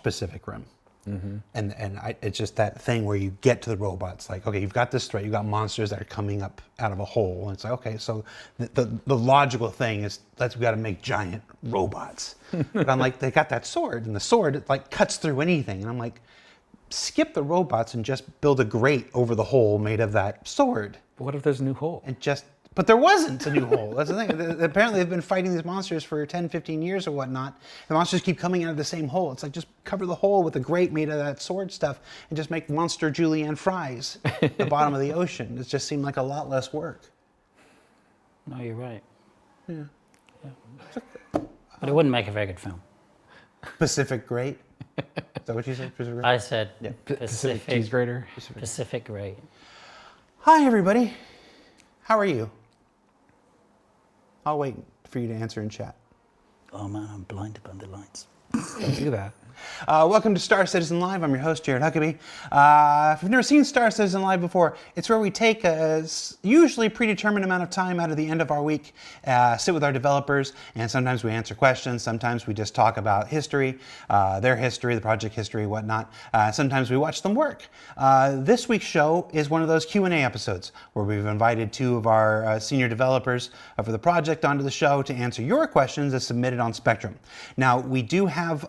watched Pacific Rim. And it's just that thing where you get to the robots, like, okay, you've got this threat, you've got monsters that are coming up out of a hole, and it's like, okay, so the logical thing is we got to make giant robots. But I'm like, they got that sword, and the sword, it like cuts through anything, and I'm like, skip the robots and just build a grate over the hole made of that sword. But what if there's a new hole? But there wasn't a new hole. That's the thing. Apparently they've been fighting these monsters for 10, 15 years or whatnot. The monsters keep coming out of the same hole. It's like, just cover the hole with a grate made of that sword stuff and just make monster julienne fries at the bottom of the ocean. It just seemed like a lot less work. No, you're right. Yeah. But it wouldn't make a very good film. Pacific Grate? Is that what you said? Pacific Grate? I said Pacific Cheese Grater. Pacific Great. Hi, everybody. How are you? I'll wait for you to answer in chat. Oh man, I'm blinded by the lights. Don't do that. Welcome to Star Citizen Live. I'm your host, Jared Huckabee. If you've never seen Star Citizen Live before, it's where we take a usually predetermined amount of time out of the end of our week, sit with our developers, and sometimes we answer questions. Sometimes we just talk about history, their history, the project history, whatnot. Sometimes we watch them work. This week's show is one of those Q&A episodes where we've invited two of our senior developers for the project onto the show to answer your questions as submitted on Spectrum. Now, we do have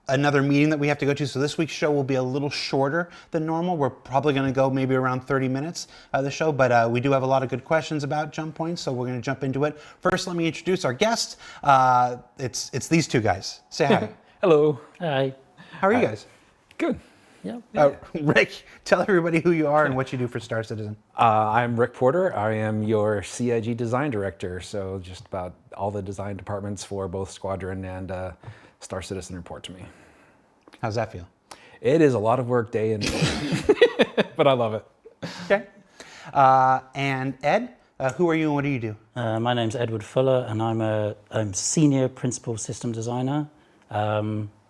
another meeting that we have to go to, so this week's show will be a little shorter than normal. We're probably going to go maybe around 30 minutes of the show, but we do have a lot of good questions about jump points, so we're going to jump into it. First, let me introduce our guests. It's these two guys. Say hi. Hello. Hi. How are you guys? Good. Yeah. Rick, tell everybody who you are and what you do for Star Citizen. I'm Rick Porter. I am your CIG design director, so just about all the design departments for both Squadron and Star Citizen report to me. How's that feel? It is a lot of work day in, but I love it. Okay. And Ed, who are you and what do you do? My name's Edward Fuller, and I'm senior principal system designer.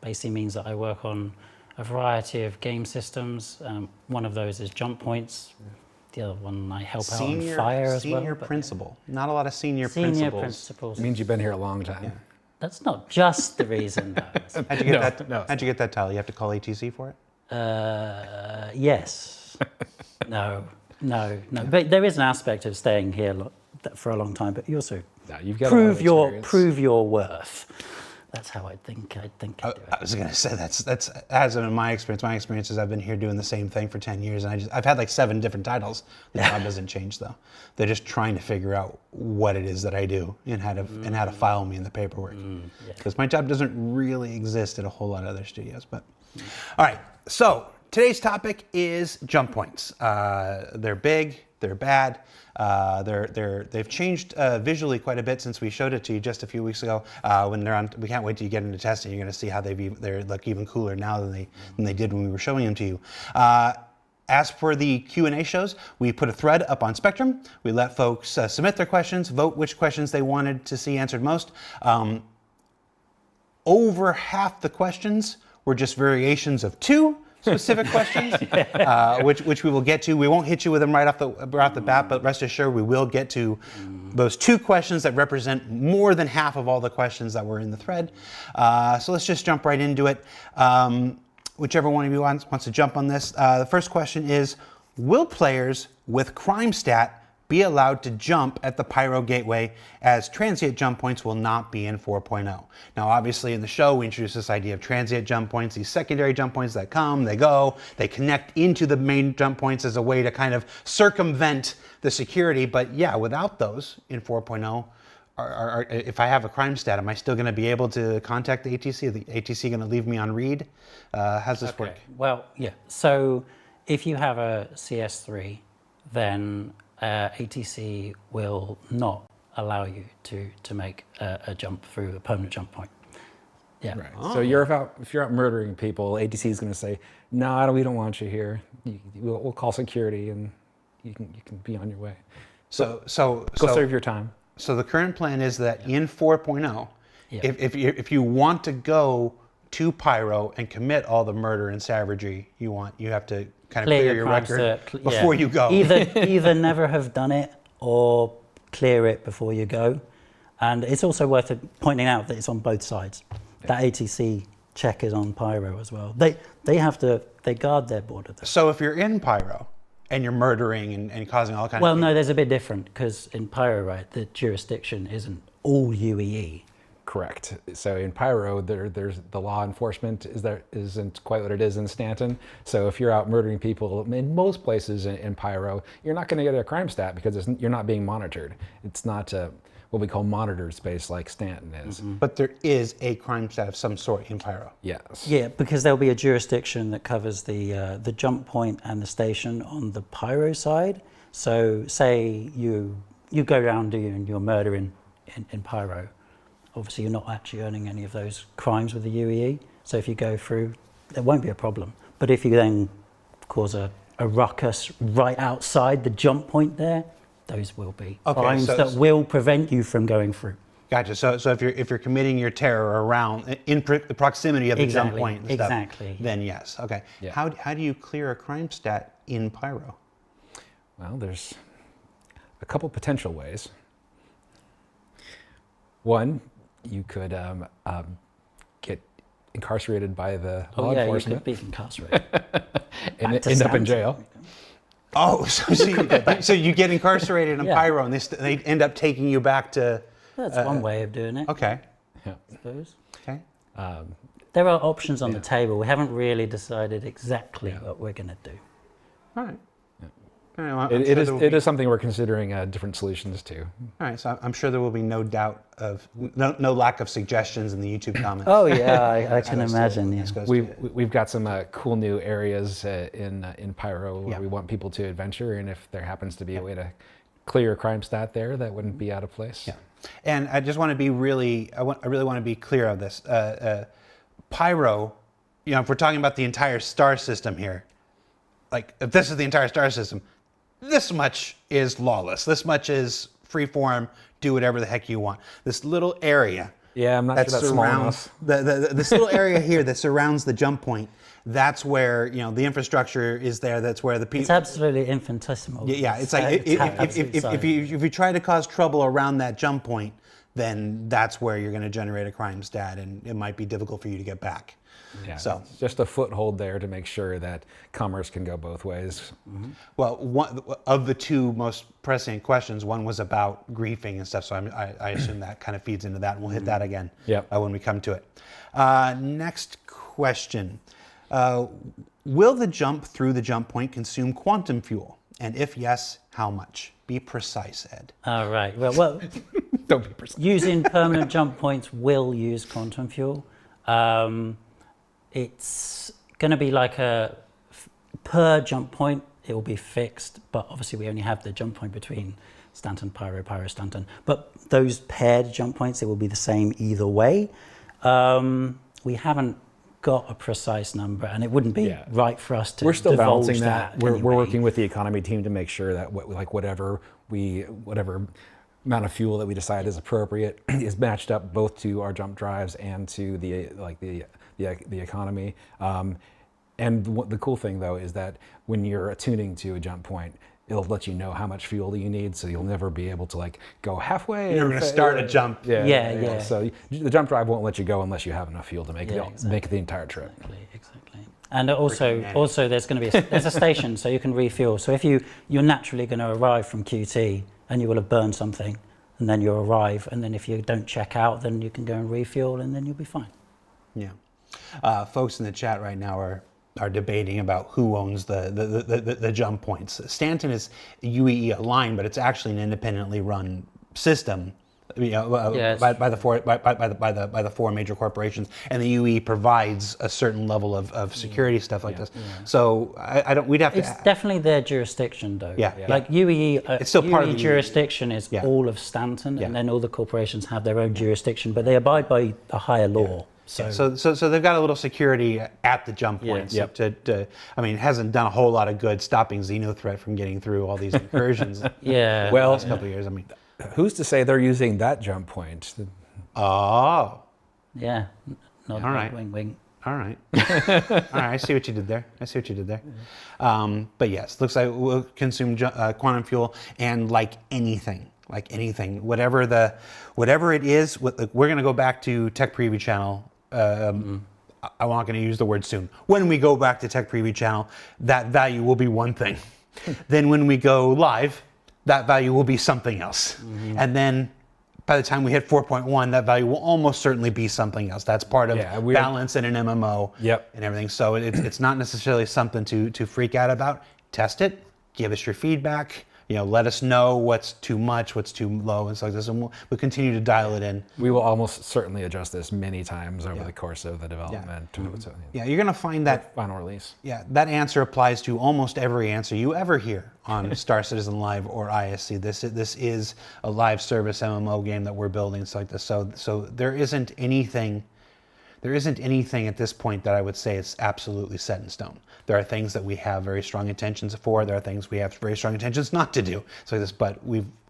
Basically means that I work on a variety of game systems. One of those is jump points. The other one I help out on fire as well. Senior principal. Not a lot of senior Senior principals. principals. It means you've been here a long time. Yeah. That's not just the reason, though. How'd you get that title? You have to call ATC for it? Yes. No. But there is an aspect of staying here for a long time. But you also You've got prove your worth. That's how I think I'd do it. I was going to say that's as in my experience. My experience is I've been here doing the same thing for 10 years, and I've had like 7 different titles. The job doesn't change though. They're just trying to figure out what it is that I do and how to file me in the paperwork. Because my job doesn't really exist at a whole lot of other studios. But all right, so today's topic is jump points. They're big. They're bad. They've changed visually quite a bit since we showed it to you just a few weeks ago. When they're on, we can't wait till you get into testing. You're going to see how they're like even cooler now than they did when we were showing them to you. As for the Q&A shows, we put a thread up on Spectrum. We let folks submit their questions, vote which questions they wanted to see answered most. Over half the questions were just variations of 2 specific questions, which we will get to. We won't hit you with them right off the bat, but rest assured we will get to those 2 questions that represent more than half of all the questions that were in the thread. So let's just jump right into it. Whichever one of you wants to jump on this. The first question is, will players with crime stat be allowed to jump at the Pyro Gateway, as transient jump points will not be in 4.0. Now, obviously, in the show, we introduced this idea of transient jump points, these secondary jump points that come, they go, they connect into the main jump points as a way to kind of circumvent the security. But yeah, without those in 4.0, if I have a crime stat, am I still going to be able to contact the ATC? Is the ATC going to leave me on read? How's this work? Well, yeah. So if you have a CS3, then ATC will not allow you to make a jump through a permanent jump point. Yeah. Right. Oh. So if you're out murdering people, ATC is going to say, "No, we don't want you here. We'll call security, and you can be on your way." So serve your time. So the current plan is that in 4.0, if you want to go to Pyro and commit all the murder and savagery you have to kind of clear your record before you go. Either never have done it or clear it before you go. And it's also worth pointing out that it's on both sides. That ATC check is on Pyro as well. They guard their border though. So if you're in Pyro and you're murdering and causing all kinds Well, of... no, there's a bit different because in Pyro, right, the jurisdiction isn't all UEE. Correct. So in Pyro, there's the law enforcement isn't quite what it is in Stanton. So if you're out murdering people in most places in Pyro, you're not going to get a crime stat because you're not being monitored. It's not what we call monitored space like Stanton is. But there is a crime stat of some sort in Pyro. Yes. Yeah, because there'll be a jurisdiction that covers the jump point and the station on the Pyro side. So say you go around and you're murdering in Pyro. Obviously, you're not actually earning any of those crimes with the UEE. So if you go through, there won't be a problem. But if you then cause a ruckus right outside the jump point there, those will be crimes that will prevent you from going through. Gotcha. So if you're committing your terror around in proximity of the jump point and stuff, then yes. Okay. Yeah. How do you clear a crime stat in Pyro? Well, there's a couple potential ways. One, you could get incarcerated by the law enforcement. You could be incarcerated. and end up in jail. Oh, so you get incarcerated in Pyro and they end up taking you back to... That's one way of doing it. Okay. I suppose. Okay. There are options on the table. We haven't really decided exactly what we're going to do. All right. It is something we're considering different solutions to. All right, so I'm sure there will be no doubt of no lack of suggestions in the YouTube comments. Oh yeah, I can imagine. Yeah. We've got some cool new areas in Pyro where we want people to adventure, and if there happens to be a way to clear a crime stat there, that wouldn't be out of place. Yeah, and I just want to be I really want to be clear of this. Pyro, if we're talking about the entire star system here, like if this is the entire star system, this much is lawless. This much is free form. Do whatever the heck you want. This little area. Yeah, I'm not sure that's small enough. This little area here that surrounds the jump point. That's where the infrastructure is there. That's where the people. It's absolutely infinitesimal. Yeah, it's like if you try to cause trouble around that jump point, then that's where you're going to generate a crime stat, and it might be difficult for you to get back. Yeah, so it's just a foothold there to make sure that commerce can go both ways. Mm-hmm. Well, one of the two most pressing questions, one was about griefing and stuff, so I assume that kind of feeds into that, and we'll hit that again when we come to it. Next question. Will the jump through the jump point consume quantum fuel? And if yes, how much? Be precise, Ed. All right. Well, don't be precise. Using permanent jump points will use quantum fuel. It's going to be like per jump point, it will be fixed, but obviously we only have the jump point between Stanton, Pyro, Pyro, Stanton. But those paired jump points, it will be the same either way. We haven't got a precise number, and it wouldn't be right for us to. We're still divulge balancing that. We're anyway. working with the economy team to make sure that whatever amount of fuel that we decide is appropriate is matched up both to our jump drives and to the economy. And the cool thing though is that when you're attuning to a jump point, it'll let you know how much fuel you need, so you'll never be able to go halfway. You're going to start a jump. Yeah. So the jump drive won't let you go unless you have enough fuel to make the entire trip. Exactly. And also there's going to be there's a station, so you can refuel. So if you're naturally going to arrive from QT and you will have burned something, and then you'll arrive, and then if you don't check out, then you can go and refuel, and then you'll be fine. Yeah. Folks in the chat right now are debating about who owns the jump points. Stanton is UEE aligned, but it's actually an independently run system. By the four major corporations, and the UEE provides a certain level of security stuff like this. So I don't. We'd have to. It's definitely their jurisdiction, though. Yeah. Like UEE, it's still part of the jurisdiction is all of Stanton, and then all the corporations have their own jurisdiction, but they abide by a higher law. So they've got a little security at the jump points. It hasn't done a whole lot of good stopping Xenothreat from getting through all these incursions. Yeah. The last couple of years. Who's to say they're using that jump point? Oh. Yeah. All right. Wing. All right. All right. I see what you did there. But yes, looks like we'll consume quantum fuel, and like anything, whatever it is. We're going to go back to Tech Preview Channel I'm not going to use the word soon. When we go back to Tech Preview channel, that value will be one thing. Then when we go live, that value will be something else. And then by the time we hit 4.1, that value will almost certainly be something else. That's part of balance in an MMO and everything. So it's not necessarily something to freak out about. Test it, give us your feedback. Let us know what's too much, what's too low, and stuff like this, and we'll continue to dial it in. We will almost certainly adjust this many times over the course of the development. Yeah, you're going to find that final release. Yeah, that answer applies to almost every answer you ever hear on Star Citizen Live or ISC. This is a live service MMO game that we're building, so like this. So there isn't anything. There isn't anything at this point that I would say is absolutely set in stone. There are things that we have very strong intentions for. There are things we have very strong intentions not to do. So this, but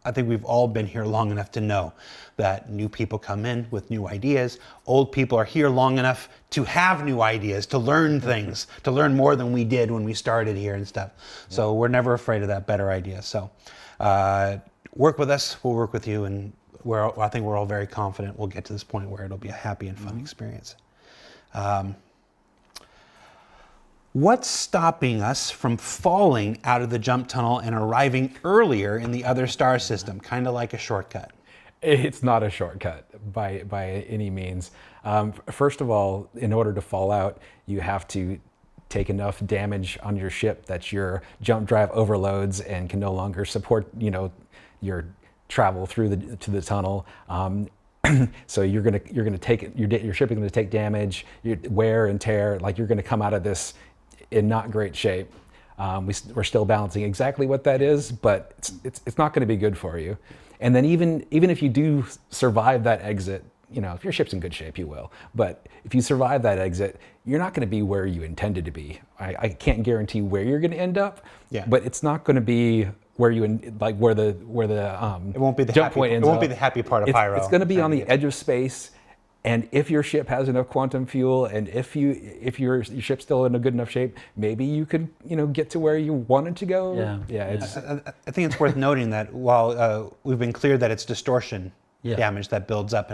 I think we've all been here long enough to know that new people come in with new ideas. Old people are here long enough to have new ideas, to learn things, to learn more than we did when we started here and stuff. So we're never afraid of that better idea. So work with us. We'll work with you, and I think we're all very confident we'll get to this point where it'll be a happy and fun experience. What's stopping us from falling out of the jump tunnel and arriving earlier in the other star system, kind of like a shortcut? It's not a shortcut by any means. First of all, in order to fall out, you have to take enough damage on your ship that your jump drive overloads and can no longer support, your travel through the tunnel. So you're gonna take your ship is gonna take damage, wear and tear. Like, you're gonna come out of this in not great shape. We're still balancing exactly what that is, but it's not going to be good for you. And then even if you do survive that exit, if your ship's in good shape, you will. But if you survive that exit, you're not going to be where you intended to be. I can't guarantee where you're going to end up, but it's not going to be where where the it won't be the jump happy, point ends it won't up. be the happy part of Pyro. It's going to be on the edge of space. And if your ship has enough quantum fuel, and if your ship's still in a good enough shape, maybe you could get to where you wanted to go. I think it's worth noting that while we've been clear that it's distortion damage that builds up,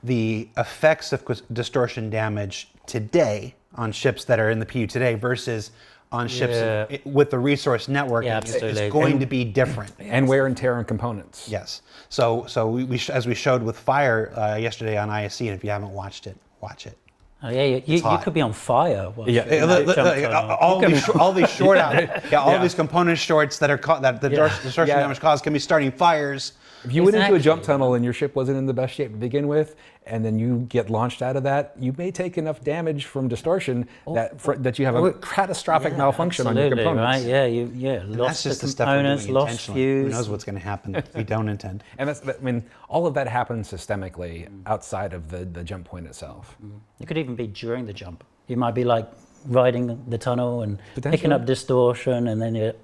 the effects of distortion damage today on ships that are in the PU today versus on ships with the resource network is going to be different. And wear and tear on components. Yes. So we as we showed with fire yesterday on ISC, and if you haven't watched it, watch it. Oh yeah, you could be on fire. All these short out, all these component shorts that are that the distortion damage caused can be starting fires. If you went into a jump tunnel and your ship wasn't in the best shape to begin with, and then you get launched out of that, you may take enough damage from distortion that you have a catastrophic malfunction on your components. Right? Lost the components, lost fuse. Who knows what's going to happen if we don't intend? And all of that happens systemically outside of the jump point itself. It could even be during the jump. You might be like riding the tunnel and picking up distortion, and then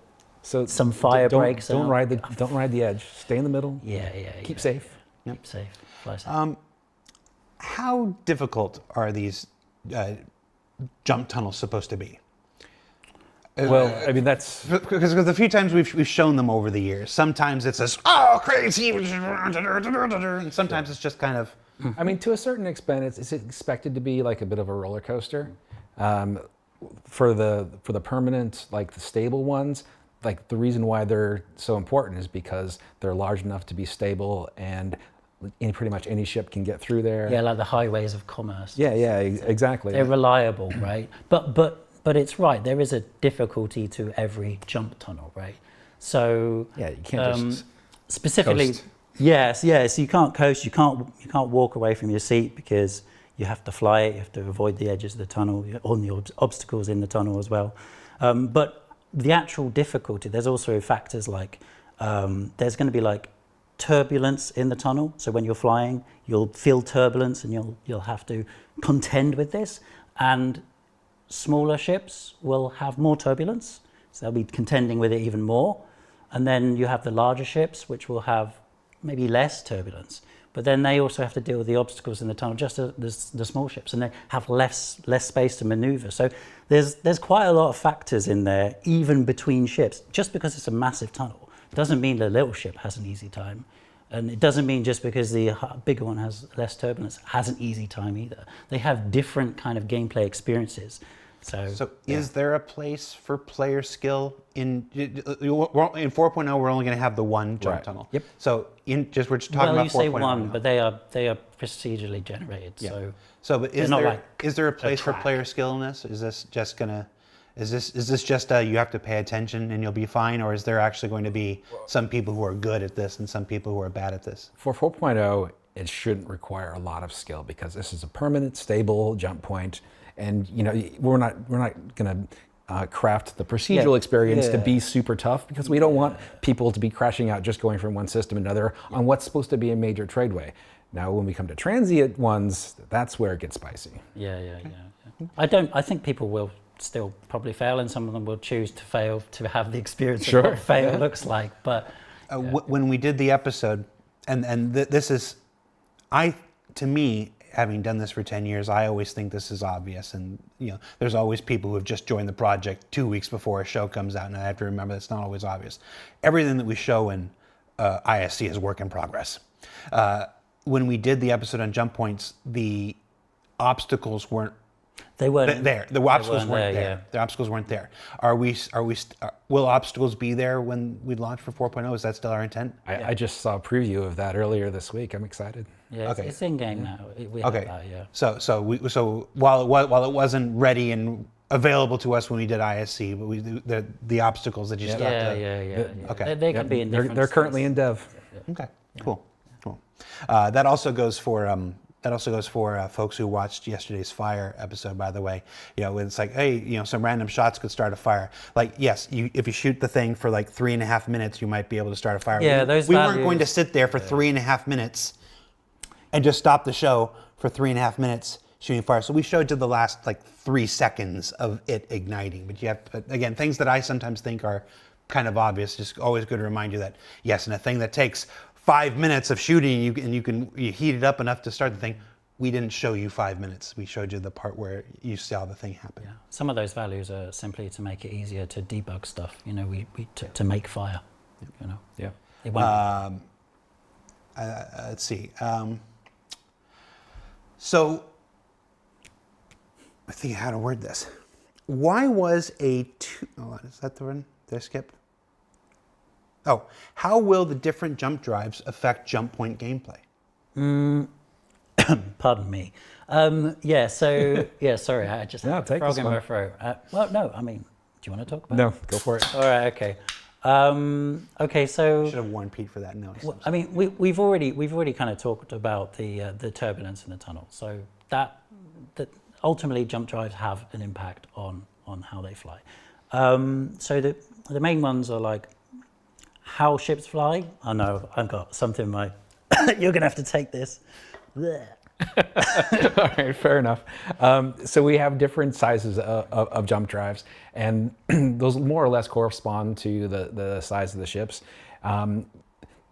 some fire breaks. Don't ride the edge. Stay in the middle. Keep safe. Keep safe. Fly safe. How difficult are these jump tunnels supposed to be? Well, I mean, that's because a few times we've shown them over the years. Sometimes it's this crazy, and sometimes it's just kind of. I mean, to a certain extent, it's expected to be like a bit of a roller coaster. For the permanent, like the stable ones, like the reason why they're so important is because they're large enough to be stable, and pretty much any ship can get through there. Yeah, like the highways of commerce. Yeah, exactly. They're reliable, right? But it's right. There is a difficulty to every jump tunnel, right? So you can't just specifically coast. Yes. You can't coast. You can't walk away from your seat because you have to fly it. You have to avoid the edges of the tunnel, on the obstacles in the tunnel as well. But the actual difficulty, there's also factors like there's going to be like turbulence in the tunnel. So when you're flying, you'll feel turbulence, and you'll have to contend with this. And smaller ships will have more turbulence, so they'll be contending with it even more. And then you have the larger ships, which will have maybe less turbulence, but then they also have to deal with the obstacles in the tunnel, just as the small ships, and they have less space to maneuver. So there's quite a lot of factors in there, even between ships. Just because it's a massive tunnel doesn't mean the little ship has an easy time. And it doesn't mean just because the bigger one has less turbulence, has an easy time either. They have different kind of gameplay experiences. So is there a place for player skill in 4.0? We're only going to have the one jump tunnel. Yep. So we're just talking about 4.0. Well, you say one, but they are procedurally generated. Yeah. So but like is there a place for player skill in this? Is this just you have to pay attention and you'll be fine, or is there actually going to be some people who are good at this and some people who are bad at this? For 4.0, it shouldn't require a lot of skill because this is a permanent, stable jump point, and we're not going to craft the procedural experience to be super tough because we don't want people to be crashing out just going from one system to another on what's supposed to be a major tradeway. Now, when we come to transient ones, that's where it gets spicy. Yeah. I think people will still probably fail, and some of them will choose to fail to have the experience of what fail looks like. But when we did the episode, and this is, to me, having done this for 10 years, I always think this is obvious. And there's always people who have just joined the project 2 weeks before a show comes out, and I have to remember that's not always obvious. Everything that we show in ISC is work in progress. When we did the episode on jump points, the obstacles weren't. They weren't there. The obstacles weren't there. Yeah. The obstacles weren't there. Will obstacles be there when we launch for 4.0? Is that still our intent? I just saw a preview of that earlier this week. I'm excited. Yeah, Okay. it's in game now. We have that, yeah. So while it wasn't ready and available to us when we did ISC, but the obstacles that you still have to. Yeah. Okay. They can be in different They're currently in dev. Okay. Cool. That also goes for folks who watched yesterday's fire episode, by the way. It's like, hey, some random shots could start a fire. Like, yes, if you shoot the thing for like 3.5 minutes, you might be able to start a fire. Yeah, we weren't going to sit there for 3.5 minutes and just stop the show for 3.5 minutes shooting fire. So we showed you the last like 3 seconds of it igniting. But you have, again, things that I sometimes think are kind of obvious. Just always good to remind you that, yes, and a thing that takes 5 minutes of shooting, you heat it up enough to start the thing. We didn't show you 5 minutes. We showed you the part where you saw the thing happen. Yeah. Some of those values are simply to make it easier to debug stuff. To make fire. Yeah. It won't. Let's see. So I think how to word this. Why was is that the one? Did I skip? Oh, how will the different jump drives affect jump point gameplay? Pardon me. Sorry, I just had a take frog this in one. my throat. No, do you want to talk about No, go for it. All right, okay. So Should have warned Pete for that. No. I mean, we've already kind of talked about the turbulence in the tunnel. So that ultimately jump drives have an impact on how they fly. So the main ones are like how ships fly. Oh no, I've got something in my. You're gonna have to take this. Blech. All right, fair enough. So we have different sizes of jump drives, and those more or less correspond to the size of the ships.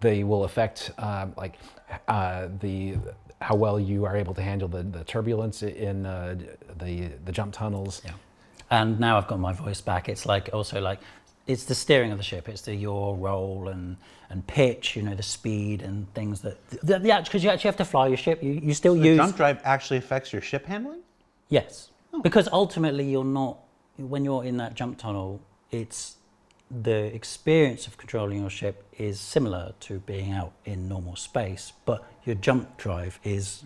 They will affect how well you are able to handle the turbulence in the jump tunnels. Yeah. And now I've got my voice back. It's like also like it's the steering of the ship. It's the yaw, roll, and pitch. The speed and things because you actually have to fly your ship. You still use the jump drive actually affects your ship handling. Yes, because ultimately you're not when you're in that jump tunnel. It's the experience of controlling your ship is similar to being out in normal space, but your jump drive is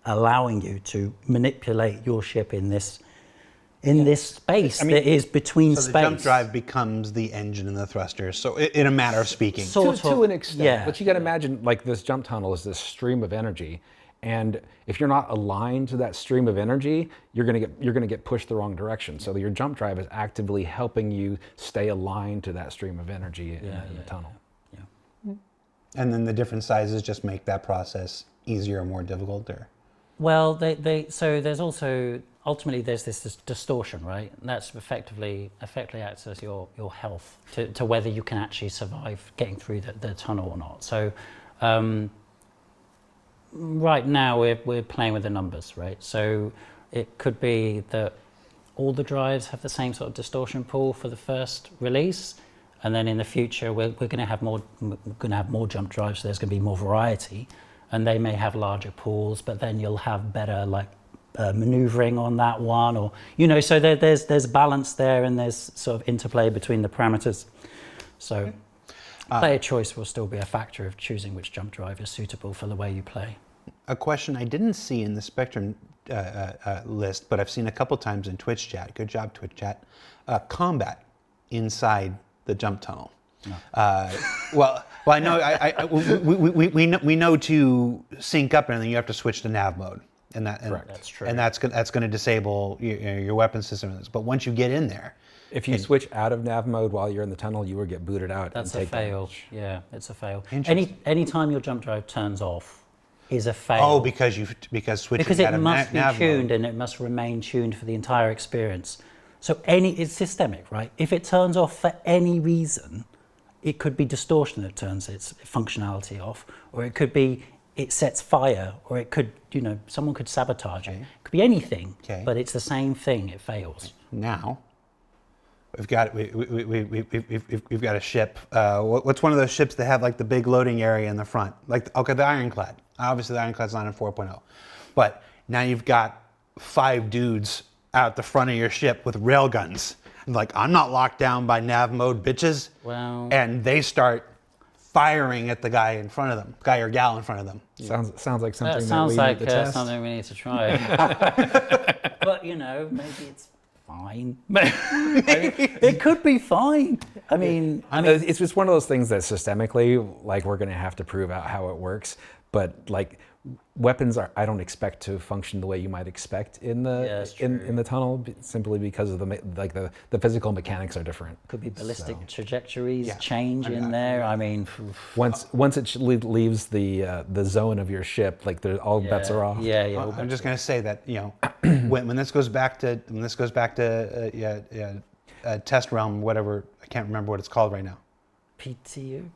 allowing you to manipulate your ship in this space that is between so space. The jump drive becomes the engine and the thrusters. So in a matter of speaking, to an extent. Yeah. But you got to imagine, like this jump tunnel is this stream of energy, and if you're not aligned to that stream of energy, you're gonna get pushed the wrong direction. So your jump drive is actively helping you stay aligned to that stream of energy in the tunnel. Yeah. And then the different sizes just make that process easier or more difficult, or? Well, so there's also ultimately there's this distortion, right? And that's effectively acts as your health to whether you can actually survive getting through the tunnel or not. So right now we're playing with the numbers, right? So it could be that all the drives have the same sort of distortion pool for the first release. And then in the future, we're going to have more jump drives. So there's going to be more variety, and they may have larger pools. But then you'll have better maneuvering on that one, or So there's balance there, and there's sort of interplay between the parameters. So player choice will still be a factor of choosing which jump drive is suitable for the way you play. A question I didn't see in the Spectrum list, but I've seen a couple times in Twitch chat. Good job, Twitch chat. Combat inside the jump tunnel. No. Well, I know. We know to sync up and everything, you have to switch to nav mode, and that's true. And that's going to disable your weapon system. But once you get in there, if you switch out of nav mode while you're in the tunnel, you will get booted out. That's a fail. Yeah, it's a fail. Any time your jump drive turns off is a fail. Oh, because switching out of nav mode. Because it must be tuned, and it must remain tuned for the entire experience. So it's systemic, right? If it turns off for any reason, it could be distortion that turns its functionality off, or it could be it sets fire, or it could, someone could sabotage it. It could be anything, but it's the same thing. It fails. Now, we've got a ship. What's one of those ships that have like the big loading area in the front? The Ironclad. Obviously, the Ironclad's not in 4.0, but now you've got 5 dudes out the front of your ship with railguns. I'm not locked down by nav mode, bitches. Well, and they start firing at the guy in front of them, guy or gal in front of them. Sounds like something sounds that we like need to test. Something we need to try. But maybe it's fine. It could be fine. I mean, it's just one of those things that systemically, we're going to have to prove out how it works. But weapons I don't expect to function the way you might expect in the in the tunnel, simply because of the physical mechanics are different. Could be ballistic trajectories change in there. I mean, once it leaves the zone of your ship, all bets are off. Yeah. Well, I'm just going to say that when this goes back to test realm, whatever, I can't remember what it's called right now. PTU.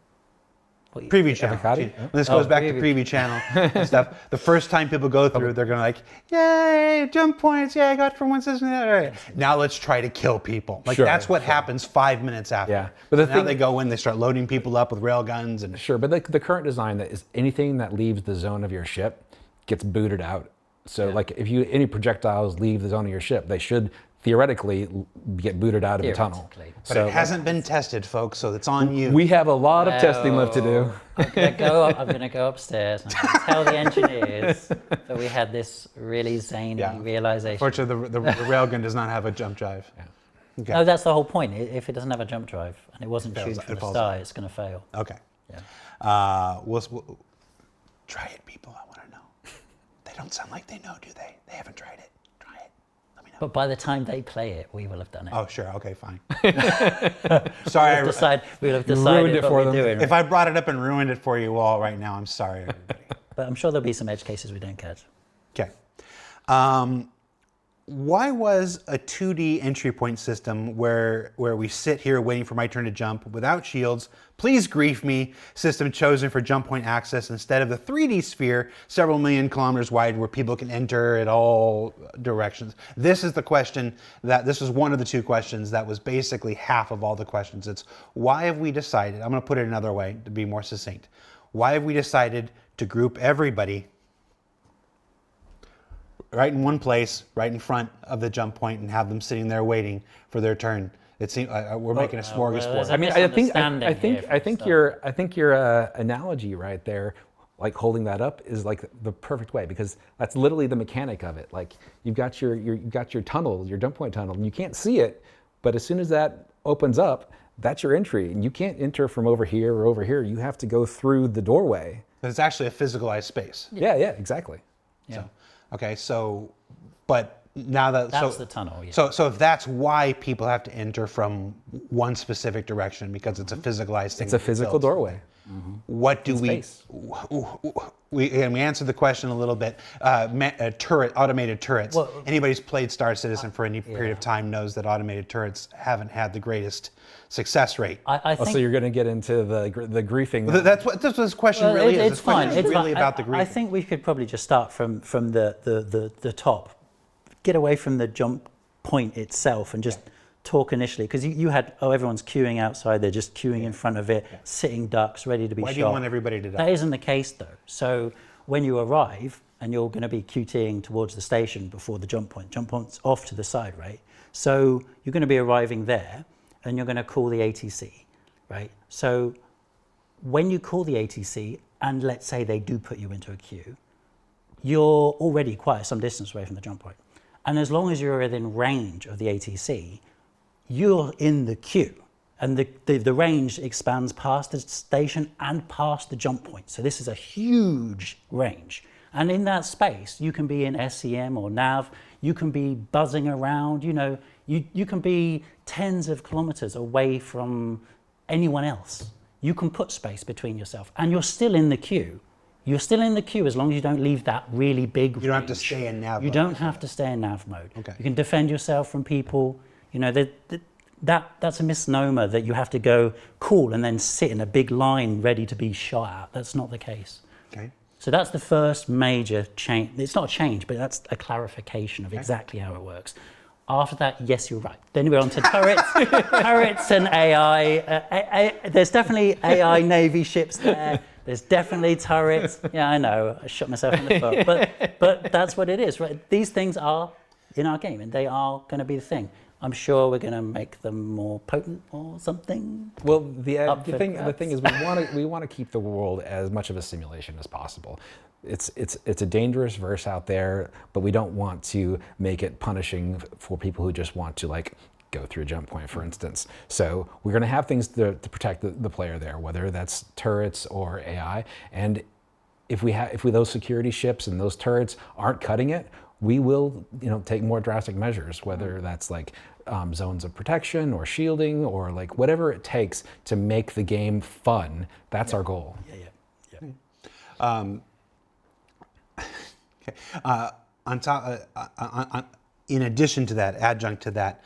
Preview channel. When this goes back to preview channel and stuff, the first time people go through, they're going to yay, jump points, I got from one system to the other. Right. Now let's try to kill people. That's what happens 5 minutes after. Yeah. But now they go in, they start loading people up with rail guns. Sure, but the current design that is anything that leaves the zone of your ship gets booted out. So if any projectiles leave the zone of your ship, they should theoretically get booted out of the tunnel. But it hasn't been tested, folks, so it's on you. We have a lot of testing left to do. I'm going to go upstairs and tell the engineers that we had this really zany realization. Fortunately, the railgun does not have a jump drive. Yeah. Okay. No, that's the whole point. If it doesn't have a jump drive and it wasn't tuned from the start, it's going to fail. Okay. Yeah. We'll try it, people. I want to know. They don't sound like they know, do they? They haven't tried it. But by the time they play it, we will have done it. Oh, sure. Okay, fine. Sorry. We'll have decided it what for we're them. doing. If I brought it up and ruined it for you all right now, I'm sorry, everybody. But I'm sure there'll be some edge cases we don't catch. Okay. Why was a 2D entry point system where we sit here waiting for my turn to jump without shields, please grief me, system chosen for jump point access instead of the 3D sphere several million kilometers wide where people can enter at all directions? This is the question this was one of the 2 questions that was basically half of all the questions. It's why have we decided, I'm going to put it another way to be more succinct, why have we decided to group everybody right in one place, right in front of the jump point, and have them sitting there waiting for their turn? It seems we're making a smorgasbord. I think your analogy right there, holding that up, is the perfect way, because that's literally the mechanic of it. You've got your tunnel, your jump point tunnel, and you can't see it, but as soon as that opens up, that's your entry, and you can't enter from over here or over here. You have to go through the doorway. It's actually a physicalized space. Yeah, exactly. Yeah. But now that's the tunnel. Yeah. So if that's why people have to enter from one specific direction, because it's a physicalized thing. It's a physical doorway. Mm-hmm. What do we answered the question a little bit. Automated turrets. Well, anybody who's played Star Citizen for any period of time knows that automated turrets haven't had the greatest success rate. I think, so you're going to get into the griefing. That's what this question really is. It's fine. It's really about the griefing. I think we could probably just start from the top, get away from the jump point itself, and just talk initially, because you had, everyone's queuing outside, they're just queuing in front of it, sitting ducks, ready to be shot. Why do you want everybody to die? That isn't the case though. So when you arrive, and you're going to be QTing towards the station before the jump point's off to the side, right? So you're going to be arriving there, and you're going to call the ATC, right? So when you call the ATC, and let's say they do put you into a queue, you're already quite some distance away from the jump point. And as long as you're within range of the ATC, you're in the queue. And the range expands past the station and past the jump point. So this is a huge range. And in that space, you can be in SCM or nav, you can be buzzing around, you can be tens of kilometers away from anyone else. You can put space between yourself, and you're still in the queue. You're still in the queue as long as you don't leave that really big range. You don't have to stay in nav mode. You don't have to stay in nav mode. Okay. You can defend yourself from people. That's a misnomer that you have to go cool and then sit in a big line ready to be shot at. That's not the case. Okay. So that's the first major change. It's not a change, but that's a clarification of exactly how it works. After that, yes, you're right. Then we're on to turrets, turrets and AI. There's definitely AI Navy ships there. There's definitely turrets. Yeah, I know, I shot myself in the foot, but that's what it is, right? These things are in our game, and they are going to be the thing. I'm sure we're going to make them more potent or something. Well, the thing is, we want to keep the world as much of a simulation as possible. It's a dangerous verse out there, but we don't want to make it punishing for people who just want to go through a jump point, for instance. So we're going to have things to protect the player there, whether that's turrets or AI. And if those security ships and those turrets aren't cutting it, we will take more drastic measures, whether that's zones of protection or shielding or whatever it takes to make the game fun. That's our goal. Yeah. Okay. On top, in addition to that, adjunct to that,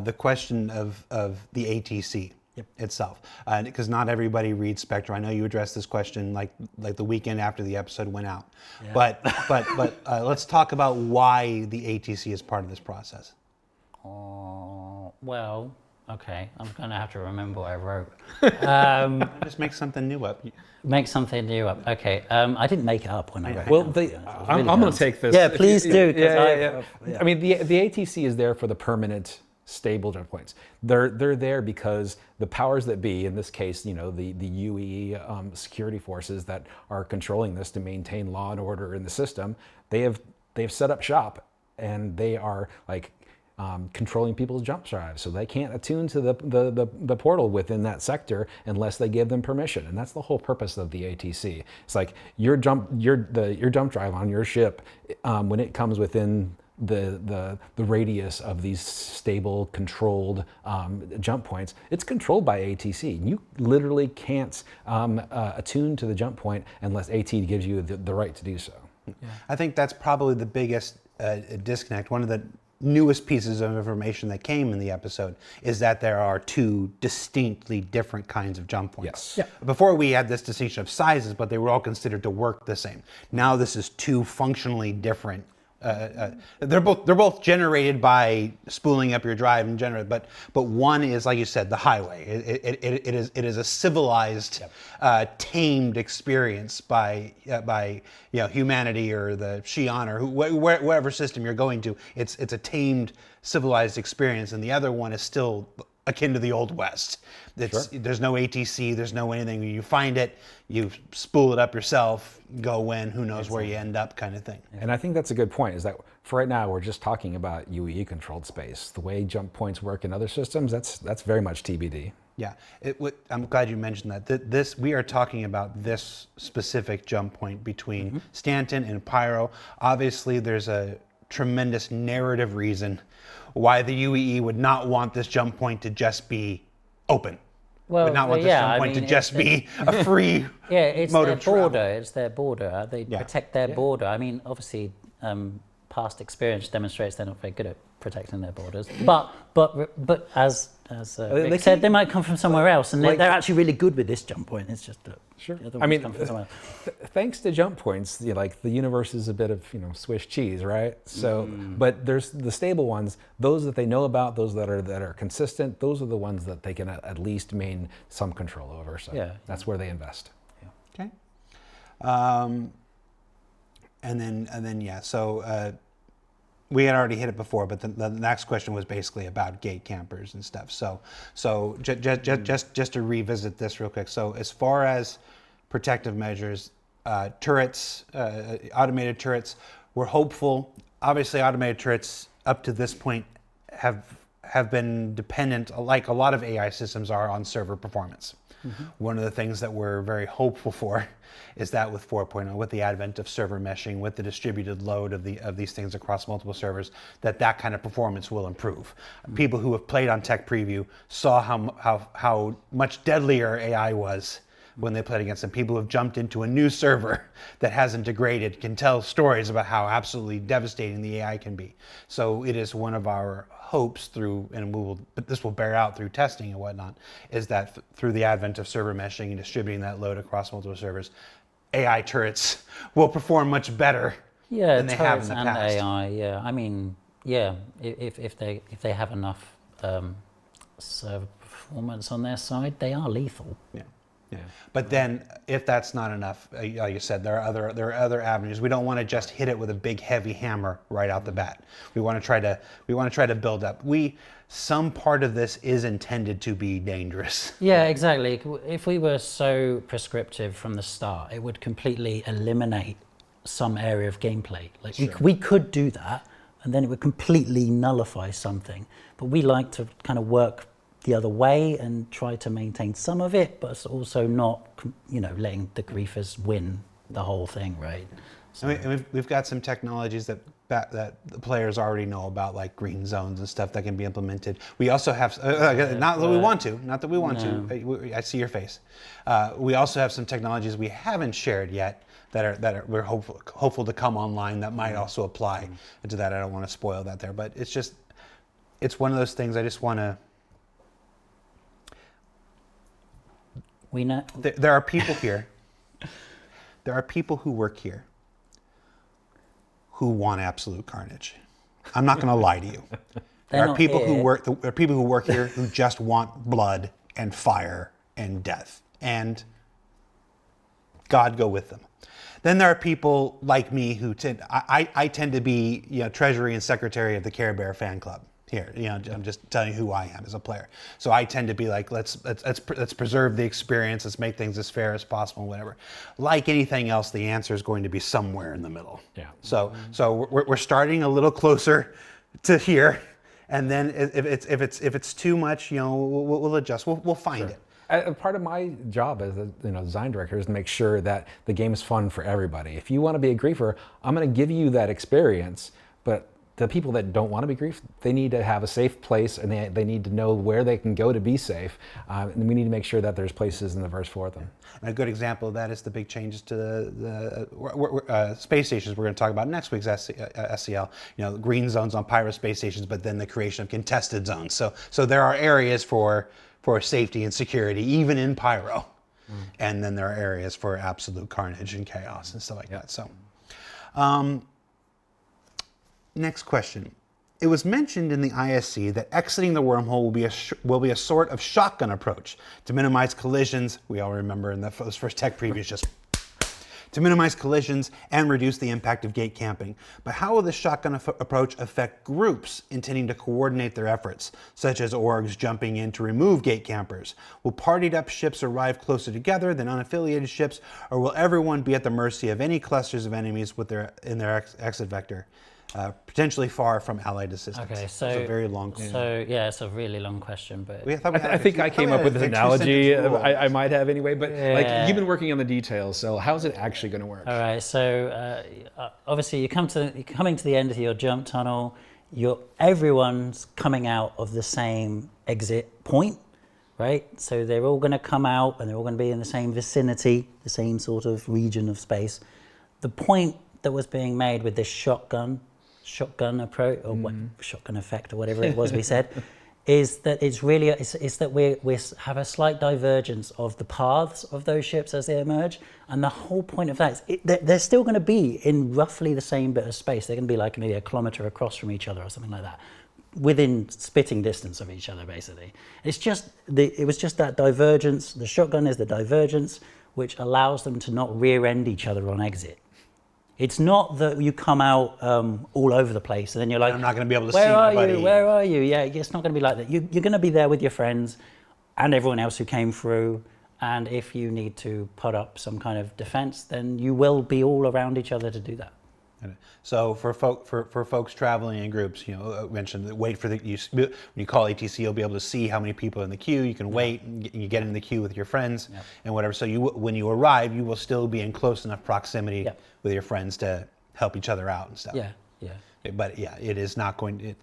the question of the ATC itself, because not everybody reads Spectrum. I know you addressed this question like the weekend after the episode went out, but let's talk about why the ATC is part of this process. Well, okay, I'm going to have to remember what I wrote. Just make something new up. Make something new up. Okay, I didn't make it up when I wrote it. Well, I'm going to take this. Yeah, please do. I mean, the ATC is there for the permanent, stable jump points. They're there because the powers that be, in this case, the UE security forces that are controlling this to maintain law and order in the system, they've set up shop, and they are controlling people's jump drives, so they can't attune to the portal within that sector unless they give them permission. And that's the whole purpose of the ATC. It's your jump drive on your ship, when it comes within the radius of these stable, controlled jump points, it's controlled by ATC. You literally can't attune to the jump point unless AT gives you the right to do so. Yeah. I think that's probably the biggest disconnect. One of the newest pieces of information that came in the episode is that there are two distinctly different kinds of jump points. Yes. Yeah. Before we had this distinction of sizes, but they were all considered to work the same. Now this is two functionally different. They're both generated by spooling up your drive and generate, but one is, like you said, the highway. It is a civilized, tamed experience by humanity or the Xi'an or wherever system you're going to. It's a tamed, civilized experience, and the other one is still akin to the Old West. There's no ATC, there's no anything. You find it, you spool it up yourself, go win, who knows where you end up, kind of thing. And I think that's a good point, is that for right now, we're just talking about UE controlled space. The way jump points work in other systems, that's very much TBD. Yeah, I'm glad you mentioned that. We are talking about this specific jump point between Stanton and Pyro. Obviously, there's a tremendous narrative reason why the UEE would not want this jump point to just be open. Would not want this jump point to just be a free mode of travel. It's their border. They protect their border. I mean, obviously, past experience demonstrates they're not very good at protecting their borders. But as Rick said, keep- they might come from somewhere else, and like- they're actually really good with this jump point. It's just that Sure. the other I ones mean, come from somewhere else. thanks to jump points, like the universe is a bit of Swiss cheese, right? So, but there's the stable ones, those that they know about, those that are consistent. Those are the ones that they can at least maintain some control over. So that's where they invest. Okay. And then yeah. So we had already hit it before, but the next question was basically about gate campers and stuff. So just to revisit this real quick. So as far as protective measures, turrets, automated turrets, we're hopeful. Obviously, automated turrets up to this point have been dependent, like a lot of AI systems are, on server performance. One of the things that we're very hopeful for is that with 4.0, with the advent of server meshing, with the distributed load of these things across multiple servers, that kind of performance will improve. People who have played on Tech Preview saw how much deadlier AI was when they played against them. People who have jumped into a new server that hasn't degraded can tell stories about how absolutely devastating the AI can be. So it is one of our hopes but this will bear out through testing and whatnot, is that through the advent of server meshing and distributing that load across multiple servers, AI turrets will perform much better than they have in the and past. AI, yeah. I mean, yeah, if they have enough server performance on their side, they are lethal. Yeah. Yeah. But then, if that's not enough, like you said, there are other avenues. We don't want to just hit it with a big, heavy hammer right out the bat. We want to try to build up. Some part of this is intended to be dangerous. Yeah, exactly. If we were so prescriptive from the start, it would completely eliminate some area of gameplay. Like we could do that, and then it would completely nullify something. But we like to kind of work the other way and try to maintain some of it, but also not, letting the griefers win the whole thing, right? So, and we've got some technologies that the players already know about, like green zones and stuff that can be implemented. We also have, not that we want to. I see your face. We also have some technologies we haven't shared yet that we're hopeful to come online that might also apply to that. I don't want to spoil that there, but it's one of those things. I just want to. we know There are people here. There are people who work here who want absolute carnage. I'm not going to lie to you. There are people who work here who just want blood and fire and death, and God go with them. Then there are people like me who I tend to be treasury and secretary of the Care Bear fan club. Here, I'm just telling you who I am as a player. So I tend to be like, let's preserve the experience, let's make things as fair as possible, whatever. Like anything else, the answer is going to be somewhere in the middle. Yeah. So we're starting a little closer to here, and then if it's too much, we'll adjust. We'll find it. Part of my job as a design director is to make sure that the game is fun for everybody. If you want to be a griefer, I'm going to give you that experience, but the people that don't want to be griefed, they need to have a safe place, and they need to know where they can go to be safe. And we need to make sure that there's places in the verse for them. And a good example of that is the big changes to the space stations we're going to talk about next week's SCL. Green zones on Pyro space stations, but then the creation of contested zones. So there are areas for safety and security, even in Pyro. And then there are areas for absolute carnage and chaos and stuff like that. So. Next question. It was mentioned in the ISC that exiting the wormhole will be a sort of shotgun approach to minimize collisions. We all remember in those first tech previews, just to minimize collisions and reduce the impact of gate camping. But how will this shotgun approach affect groups intending to coordinate their efforts, such as orgs jumping in to remove gate campers? Will partied up ships arrive closer together than unaffiliated ships, or will everyone be at the mercy of any clusters of enemies in their exit vector? Potentially far from allied assistance. Okay, so it's a very long question. So yeah, it's a really long question, but I think I came up with this analogy. I might have anyway, but you've been working on the details. So how's it actually going to work? All right. So obviously, you're coming to the end of your jump tunnel. Everyone's coming out of the same exit point, right? So they're all going to come out, and they're all going to be in the same vicinity, the same sort of region of space. The point that was being made with this shotgun shotgun approach or what, shotgun effect or whatever it was we said, is that it's really it's that we have a slight divergence of the paths of those ships as they emerge, and the whole point of that is they're still going to be in roughly the same bit of space. They're going to be like maybe a kilometer across from each other or something like that, within spitting distance of each other. Basically, it was just that divergence. The shotgun is the divergence which allows them to not rear end each other on exit. It's not that you come out all over the place and then you're like, I'm not going to be able to where see are anybody. you? Where are you? Yeah, it's not going to be like that. You're going to be there with your friends and everyone else who came through. And if you need to put up some kind of defense, then you will be all around each other to do that. So for folks traveling in groups, mentioned that wait for when you call ATC, you'll be able to see how many people are in the queue. You can wait and you get in the queue with your friends and whatever. So when you arrive, you will still be in close enough proximity with your friends to help each other out and stuff. Yeah. But yeah, it is not going.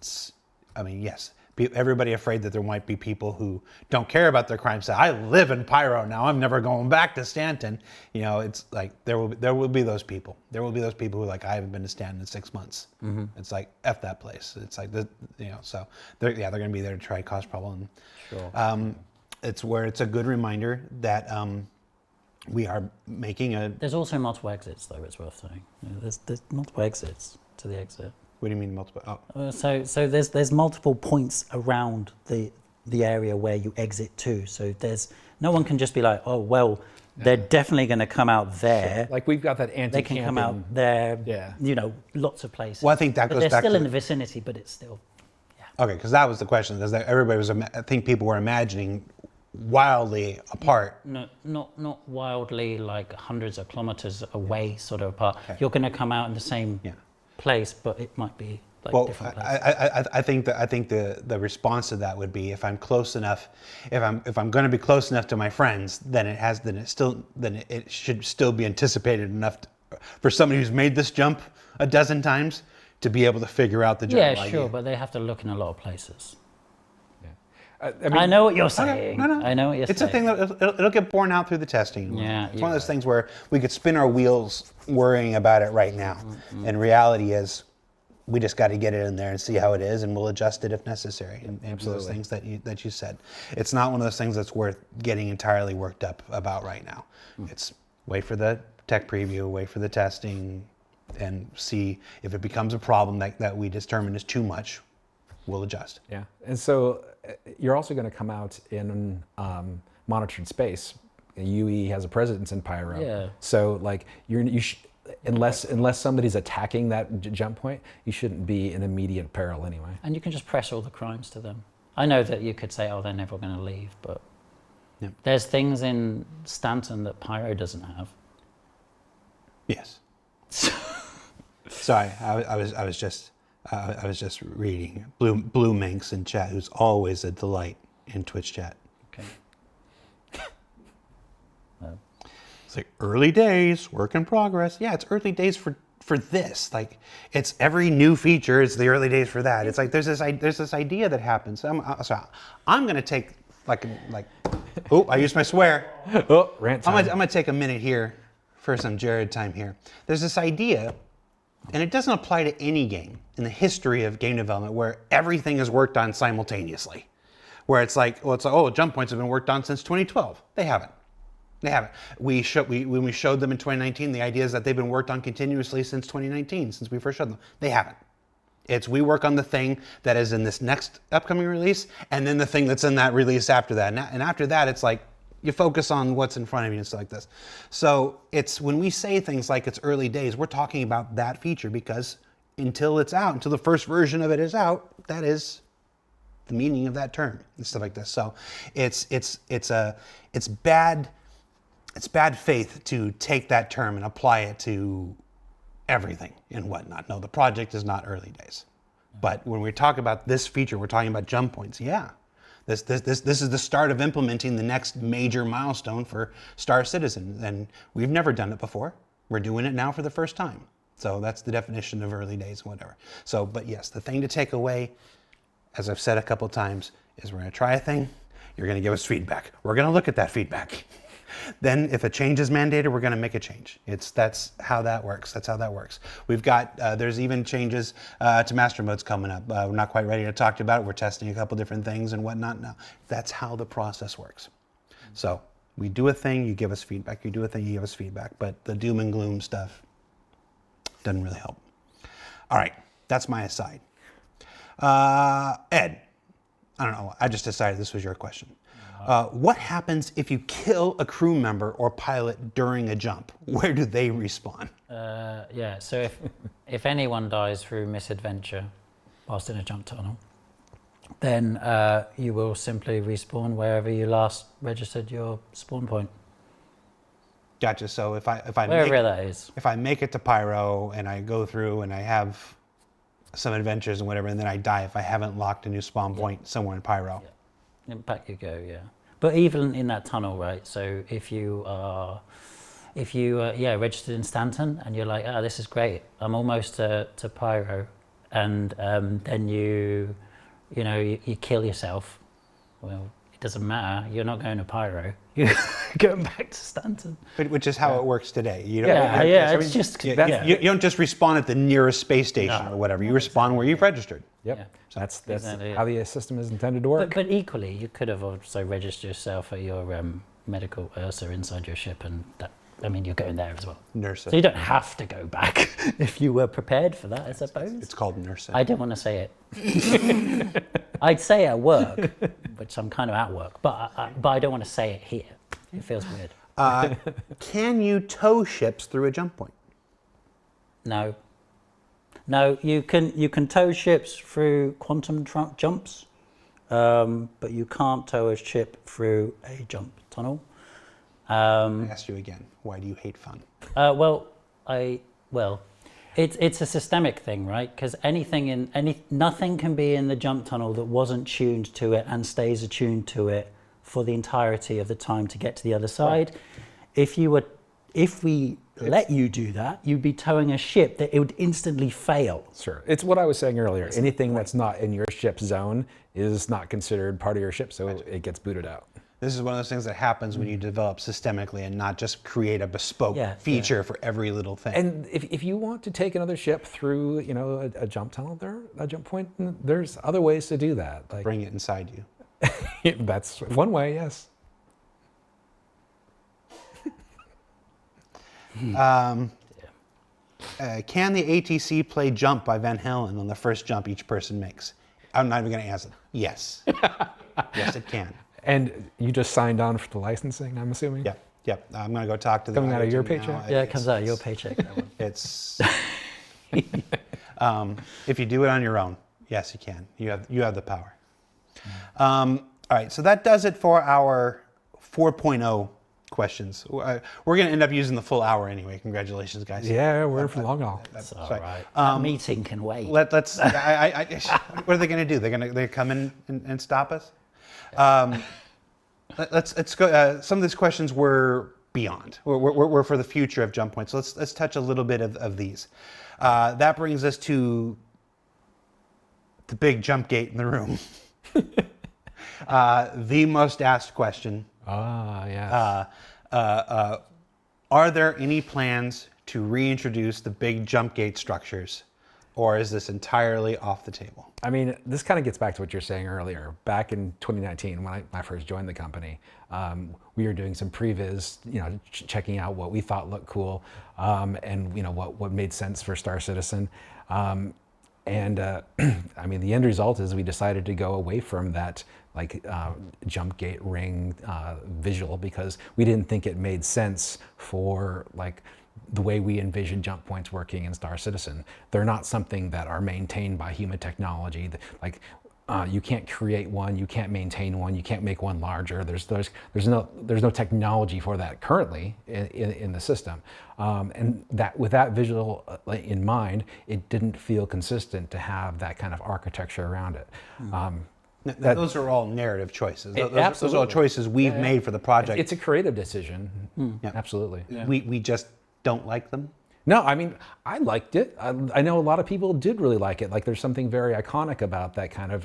Yes. Everybody afraid that there might be people who don't care about their crime. Say, I live in Pyro now. I'm never going back to Stanton. It's like there will be those people. There will be those people who are like, I haven't been to Stanton in 6 months. It's like F that place. It's like So they're going to be there to try to cause problem. Sure. It's where it's a good reminder that we are making a. There's also multiple exits, though. It's worth saying. There's multiple exits to the exit. What do you mean multiple? Oh. So there's multiple points around the area where you exit to. So no one can just be like, oh well, they're definitely going to come out there. Like we've got that anti-camping. They can come out there. Yeah. Lots of places. Well, I think that goes they're back still to in the vicinity, but it's still. Okay, because that was the question. Because everybody was. I think people were imagining wildly apart. No, not wildly, like hundreds of kilometers away, sort of apart. Okay. You're going to come out in the same. Place, but it might be like different places. I think the response to that would be if I'm close enough, if I'm going to be close enough to my friends, then it should still be anticipated enough for somebody who's made this jump a dozen times to be able to figure out the general idea. Sure, but they have to look in a lot of places. I know what you're saying. No. I know what you're saying. It's a thing that it'll get borne out through the testing. It's one of those things where we could spin our wheels worrying about it right now. And reality is, we just got to get it in there and see how it is, and we'll adjust it if necessary. And those things that you said, it's not one of those things that's worth getting entirely worked up about right now. It's wait for the tech preview, wait for the testing, and see if it becomes a problem that we determine is too much. We'll adjust. Yeah, and so you're also going to come out in monitored space. UE has a presence in Pyro. Yeah. So like unless somebody's attacking that jump point, you shouldn't be in immediate peril anyway. And you can just press all the crimes to them. I know that you could say, oh, they're never going to leave, but there's things in Stanton that Pyro doesn't have. Yes. Sorry, I was just reading Blue Minx in chat, who's always a delight in Twitch chat. Okay. It's like early days, work in progress. Yeah, it's early days for this. Like it's every new feature. It's the early days for that. It's like there's this idea that happens. I'm going to take like oh, I used my swear. Oh, rant time. I'm going to take a minute here for some Jared time here. There's this idea. And it doesn't apply to any game in the history of game development where everything is worked on simultaneously. Where it's like, jump points have been worked on since 2012. They haven't. When we showed them in 2019, the idea is that they've been worked on continuously since 2019, since we first showed them. They haven't. It's we work on the thing that is in this next upcoming release, and then the thing that's in that release after that. And after that, it's like, you focus on what's in front of you and stuff like this. So it's when we say things like it's early days, we're talking about that feature because until it's out, until the first version of it is out, that is the meaning of that term and stuff like this. So it's bad faith to take that term and apply it to everything and whatnot. No, the project is not early days. But when we talk about this feature, we're talking about jump points. Yeah. This is the start of implementing the next major milestone for Star Citizen, and we've never done it before. We're doing it now for the first time. So that's the definition of early days, whatever. So, but yes, the thing to take away, as I've said a couple times, is we're going to try a thing. You're going to give us feedback. We're going to look at that feedback. then if a change is mandated, we're going to make a change. That's how that works. We've got there's even changes to master modes coming up. We're not quite ready to talk to you about it. We're testing a couple different things and whatnot now. That's how the process works. So we do a thing, you give us feedback. You do a thing, you give us feedback. But the doom and gloom stuff doesn't really help. All right, that's my aside. Ed, I don't know. I just decided this was your question. What happens if you kill a crew member or pilot during a jump? Where do they respawn? Yeah, so if anyone dies through misadventure whilst in a jump tunnel, then you will simply respawn wherever you last registered your spawn point. Gotcha. So if I Wherever that is. If I make it to Pyro and I go through and I have some adventures and whatever, and then I die if I haven't locked a new spawn point somewhere in Pyro. Yeah. And back you go, yeah. But even in that tunnel, right? So if you registered in Stanton and you're like, this is great, I'm almost to Pyro, and then you kill yourself. Well, it doesn't matter. You're not going to Pyro. You're going back to Stanton. Which is how it works today. You don't, it's just you don't just respawn at the nearest space station or whatever. You respawn where you've registered. Yep. Yeah. So that's exactly, how the system is intended to work. But equally, you could have also registered yourself at your medical Ursa inside your ship, and that, you're going there as well. Nursa. So you don't have to go back if you were prepared for that, I suppose. It's called Nursa. I didn't want to say it. I'd say at work, which I'm kind of at work, but I don't want to say it here. It feels weird. Can you tow ships through a jump point? No. No, you can tow ships through quantum jumps, but you can't tow a ship through a jump tunnel. I asked you again. Why do you hate fun? It's a systemic thing, right? Because nothing can be in the jump tunnel that wasn't tuned to it and stays attuned to it for the entirety of the time to get to the other side. Right. If we let you do that, you'd be towing a ship that it would instantly fail. Sure. It's what I was saying earlier. Anything that's not in your ship's zone is not considered part of your ship, so it gets booted out. This is one of those things that happens when you develop systemically and not just create a bespoke feature for every little thing. And if you want to take another ship through, a jump tunnel, a jump point, there's other ways to do that. Like bring it inside you. That's one way, yes. Can the ATC play Jump by Van Halen on the first jump each person makes? I'm not even going to answer. Yes. Yes, it can. And you just signed on for the licensing, I'm assuming? Yep. I'm going to go talk to the Coming out of your team paycheck? Yeah, it comes out of your paycheck. It's if you do it on your own, yes, you can. You have the power. All right, so that does it for our 4.0 questions. We're going to end up using the full hour anyway. Congratulations, guys. Yeah, we're in for the long haul. That's all right. That meeting can wait. Let's. What are they going to do? They come in and stop us? Let's go. Some of these questions were beyond. We're for the future of jump points. So let's touch a little bit of these. That brings us to the big jump gate in the room. The most asked question. Yes. Are there any plans to reintroduce the big jump gate structures, or is this entirely off the table? I mean, this kind of gets back to what you're saying earlier. Back in 2019, when I first joined the company, we were doing some previs, checking out what we thought looked cool, and what made sense for Star Citizen. I mean, the end result is we decided to go away from that jump gate ring visual because we didn't think it made sense for the way we envision jump points working in Star Citizen. They're not something that are maintained by human technology. You can't create one, you can't maintain one, you can't make one larger. There's no technology for that currently in the system. And that with that visual in mind, it didn't feel consistent to have that kind of architecture around it. Those are all narrative choices. Those are all choices we've made for the project. It's a creative decision. Yeah. Absolutely. We just don't like them. No, I mean, I liked it. I know a lot of people did really like it. Like, there's something very iconic about that kind of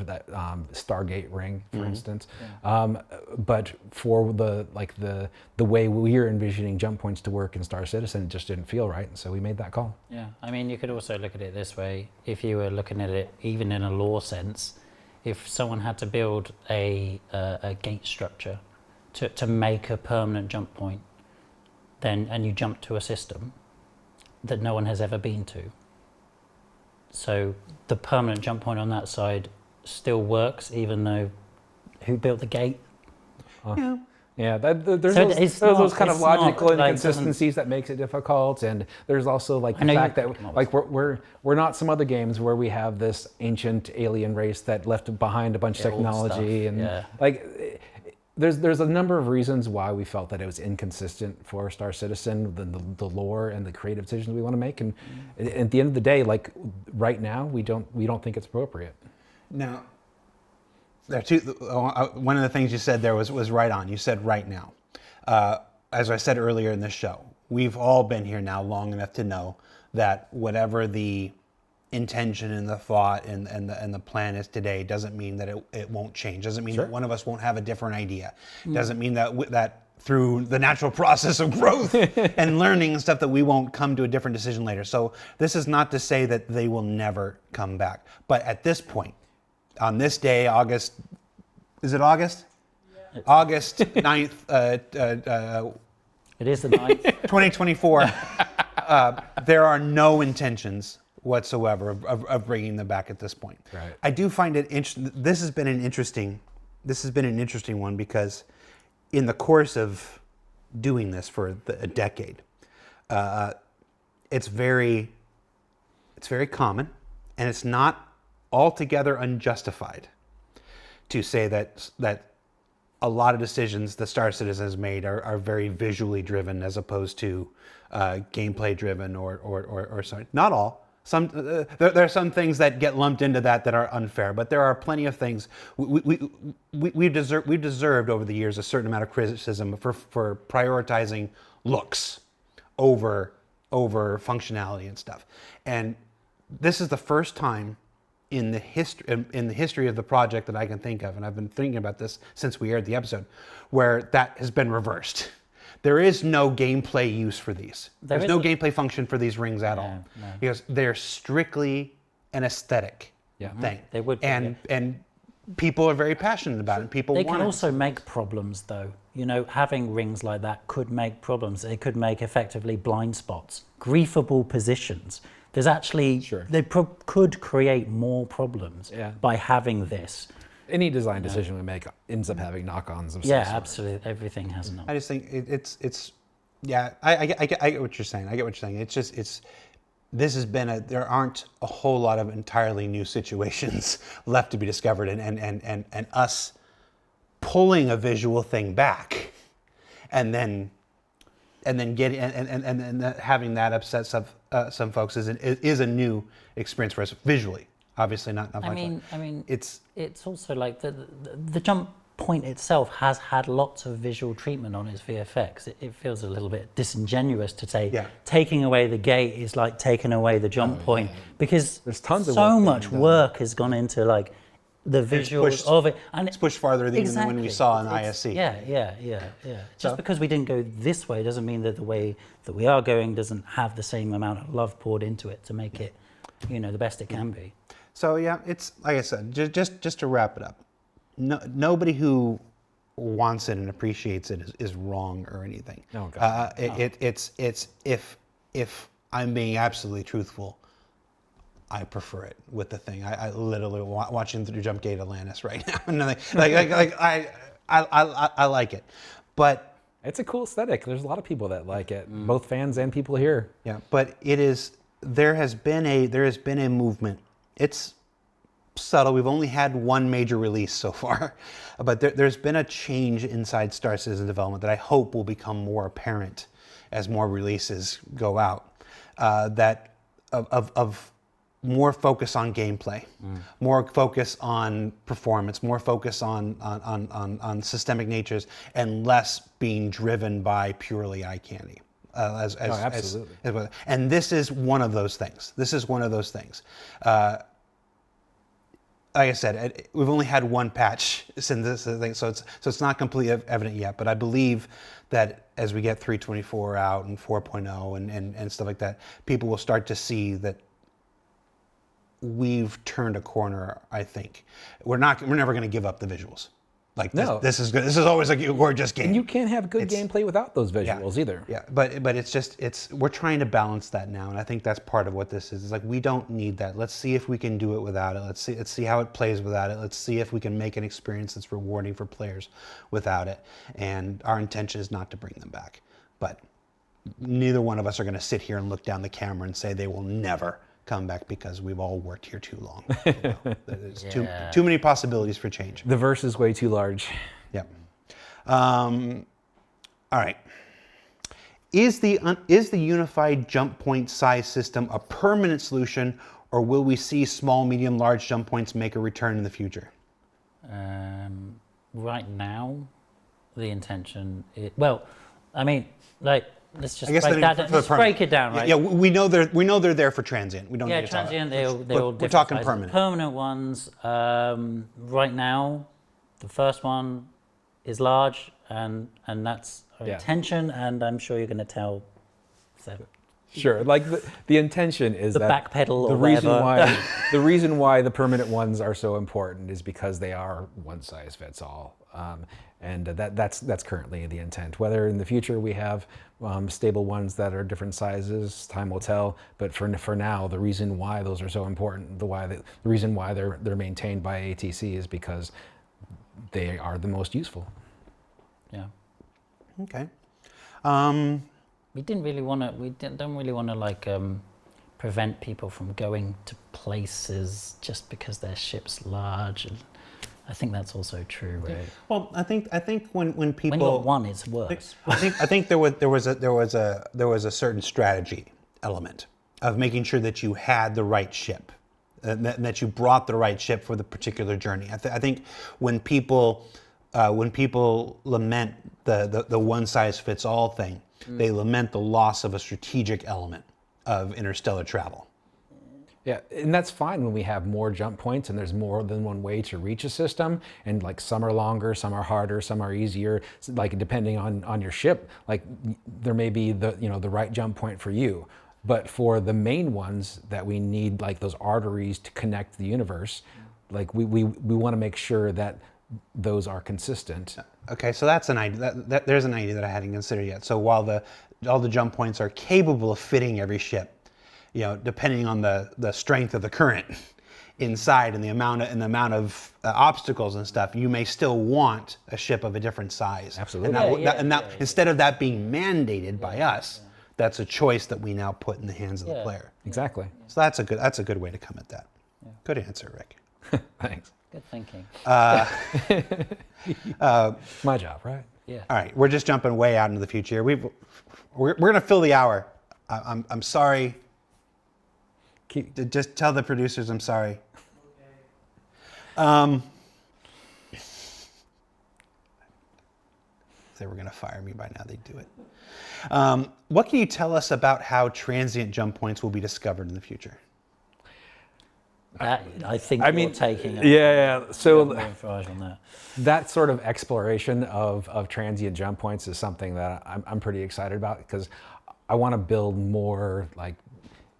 Stargate ring, for instance. But for the way we're envisioning jump points to work in Star Citizen, it just didn't feel right, and so we made that call. Yeah, I mean, you could also look at it this way. If you were looking at it even in a lore sense, if someone had to build a gate structure to make a permanent jump point, and you jump to a system that no one has ever been to. So the permanent jump point on that side still works, even though who built the gate? Yeah, there's So those kind of it's not, logical like, inconsistencies that makes it difficult, and there's also like I the know fact you that come up like we're not some other games where we have this ancient alien race that left behind a bunch of Yeah, old technology, stuff, and yeah. like there's a number of reasons why we felt that it was inconsistent for Star Citizen, the lore and the creative decisions we want to make, and at the end of the day, like right now, we don't think it's appropriate. Now, there are two. One of the things you said there was right on. You said right now. As I said earlier in the show, we've all been here now long enough to know that whatever the intention and the thought and the plan is today doesn't mean that it won't change. Doesn't mean that one of us won't have a different idea. Doesn't mean that through the natural process of growth and learning and stuff that we won't come to a different decision later. So this is not to say that they will never come back. But at this point, on this day, August, is it August? Yeah. August 9th, It is the 9th. 2024, there are no intentions whatsoever of bringing them back at this point. Right. I do find it interesting. This has been an interesting one because in the course of doing this for a decade, it's very common, and it's not altogether unjustified to say that a lot of decisions that Star Citizen has made are very visually driven as opposed to gameplay driven or something. Not all. There are some things that get lumped into that are unfair, but there are plenty of things we've deserved over the years a certain amount of criticism for prioritizing looks over functionality and stuff. And this is the first time in the history of the project that I can think of, and I've been thinking about this since we aired the episode, where that has been reversed. There is no gameplay use for these. There's no gameplay function for these rings at all, because they're strictly an aesthetic thing. They would be, and people are very passionate about it. People They want can it. also make problems, though. You know, having rings like that could make problems. They could make effectively blind spots, griefable positions. There's actually, they could create more problems by having this. Any design decision we make ends up having knock-ons of some Yeah, sort. absolutely. Everything has a knock. I just think it's yeah. I get what you're saying. I get what you're saying. This has been there aren't a whole lot of entirely new situations left to be discovered, and us pulling a visual thing back, and then getting and having that upset some folks is a new experience for us visually. Obviously not. I mean, it's also like the jump point itself has had lots of visual treatment on its VFX. It feels a little bit disingenuous to say taking away the gate is like taking away the jump point, because there's tons of so much work has gone into like the visuals of it, and it's pushed farther than when we saw in ISC. Yeah. Just because we didn't go this way doesn't mean that the way that we are going doesn't have the same amount of love poured into it to make it, the best it can be. So yeah, it's like I said, just to wrap it up. Nobody who wants it and appreciates it is wrong or anything. Oh, God. It's if I'm being absolutely truthful, I prefer it with the thing. I literally watching through Jump Gate Atlantis right now, and I like it, but it's a cool aesthetic. There's a lot of people that like it, both fans and people here. Yeah, but there has been a movement. It's subtle. We've only had one major release so far, but there's been a change inside Star Citizen development that I hope will become more apparent as more releases go out. That of more focus on gameplay, more focus on performance, more focus on systemic natures, and less being driven by purely eye candy. absolutely. And this is one of those things. Like I said, we've only had one patch since this thing, so it's not completely evident yet. But I believe that as we get 3.24 out and 4.0 and stuff like that, people will start to see that we've turned a corner. I think we're never going to give up the visuals. Like this is good. This is always a gorgeous game. And you can't have good gameplay without those visuals either. Yeah, but we're trying to balance that now, and I think that's part of what this is. It's like we don't need that. Let's see if we can do it without it. Let's see how it plays without it. Let's see if we can make an experience that's rewarding for players without it. And our intention is not to bring them back. But neither one of us are going to sit here and look down the camera and say they will never come back because we've all worked here too long. There's too many possibilities for change. The verse is way too large. Yep. All right. Is the unified jump point size system a permanent solution, or will we see small, medium, large jump points make a return in the future? Right now, the intention is, let's just break it down, right? Yeah, we know they're there for transient. We don't need to talk. Transient. They're all we're talking sizes. permanent. Permanent ones. Right now, the first one is large, and that's our intention. And I'm sure you're going to tell. Sure, like the intention is the that backpedal. The reason why the permanent ones are so important is because they are one size fits all, and that's currently the intent. Whether in the future we have stable ones that are different sizes, time will tell. But for now, the reason why those are so important, the reason why they're maintained by ATC is because they are the most useful. Yeah. Okay. We don't really want to prevent people from going to places just because their ship's large. And I think that's also true, right? Well, I think when people when you're one, it's worse. I think there was a certain strategy element of making sure that you had the right ship, that you brought the right ship for the particular journey. I think when people lament the one size fits all thing, they lament the loss of a strategic element of interstellar travel. Yeah, and that's fine when we have more jump points and there's more than one way to reach a system, and like some are longer, some are harder, some are easier, like depending on your ship. Like there may be the right jump point for you, but for the main ones that we need, like those arteries to connect the universe, like we want to make sure that those are consistent. Okay, so that's an idea. There's an idea that I hadn't considered yet. So while all the jump points are capable of fitting every ship, depending on the strength of the current inside and the amount of obstacles and stuff, you may still want a ship of a different size. Absolutely. And instead of that being mandated by us, that's a choice that we now put in the hands of the player. Exactly. So that's a good way to come at that. Yeah. Good answer, Rick. Thanks. Good thinking. My job, right? Yeah. All right, we're just jumping way out into the future. We're going to fill the hour. I'm sorry. Just tell the producers I'm sorry. Okay. If they were going to fire me by now, they'd do it. What can you tell us about how transient jump points will be discovered in the future? I think you're taking So more information on that. That sort of exploration of transient jump points is something that I'm pretty excited about, because I want to build more like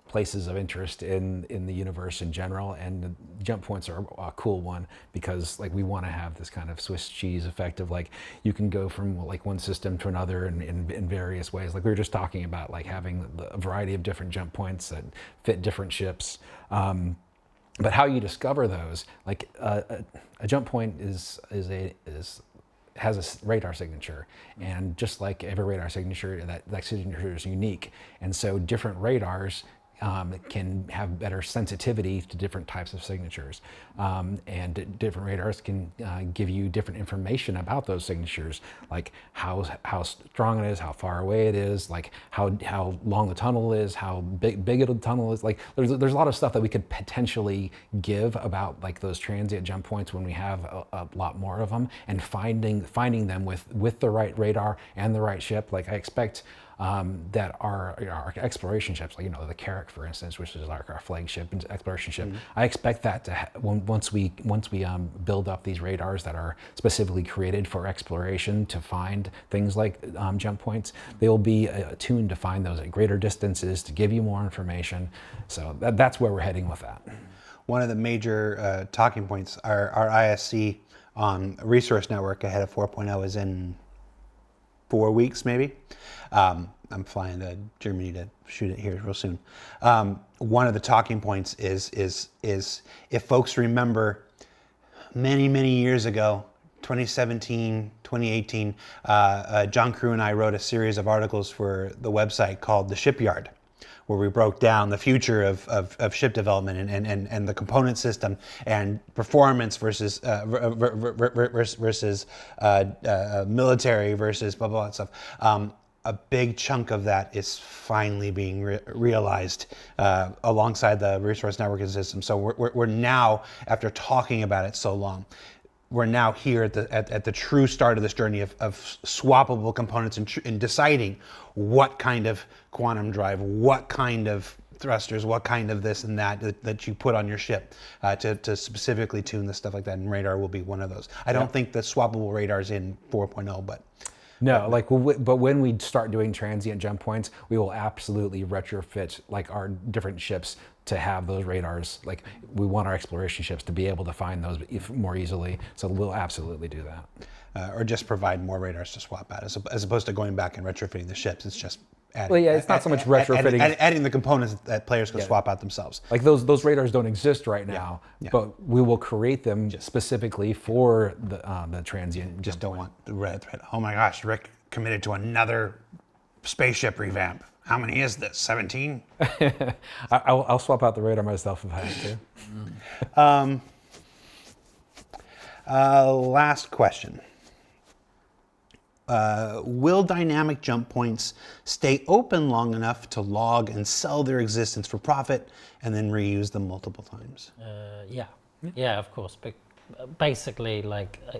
places of interest in the universe in general, and the jump points are a cool one because like we want to have this kind of Swiss cheese effect of like you can go from like one system to another in various ways. Like we were just talking about like having a variety of different jump points that fit different ships. But how you discover those, like a jump point has a radar signature, and just like every radar signature, that signature is unique, and so different radars can have better sensitivity to different types of signatures, and different radars can give you different information about those signatures, like how strong it is, how far away it is, like how long the tunnel is, how big the tunnel is. Like there's a lot of stuff that we could potentially give about like those transient jump points when we have a lot more of them, and finding them with the right radar and the right ship. Like I expect that are our exploration ships, like the Carrack, for instance, which is like our flagship exploration ship. I expect that to once we build up these radars that are specifically created for exploration to find things like jump points, they will be attuned to find those at greater distances to give you more information. So that's where we're heading with that. One of the major talking points, our ISC on Resource Network ahead of 4.0 is in 4 weeks, maybe. I'm flying to Germany to shoot it here real soon. One of the talking points is if folks remember many years ago, 2017, 2018, John Crew and I wrote a series of articles for the website called The Shipyard, where we broke down the future of ship development and the component system and performance versus military versus blah blah stuff. A big chunk of that is finally being realized alongside the resource networking system. So we're now, after talking about it so long, we're now here at the true start of this journey of swappable components and deciding what kind of quantum drive, what kind of thrusters, what kind of this and that you put on your ship to specifically tune the stuff like that. And radar will be one of those. I don't think the swappable radar's in 4.0, but. No, but when we start doing transient jump points, we will absolutely retrofit like our different ships to have those radars. Like we want our exploration ships to be able to find those more easily. So we'll absolutely do that. Or just provide more radars to swap out, as opposed to going back and retrofitting the ships. It's just adding. Well, yeah, it's not so much retrofitting. Adding the components that players can swap out themselves. Like those radars don't exist right now, but we will create them specifically for the transient. Just don't want the red thread. Oh my gosh, Rick committed to another spaceship revamp. How many is this? 17? I'll swap out the radar myself if I have to. Last question. Will dynamic jump points stay open long enough to log and sell their existence for profit and then reuse them multiple times? Yeah, of course. But basically,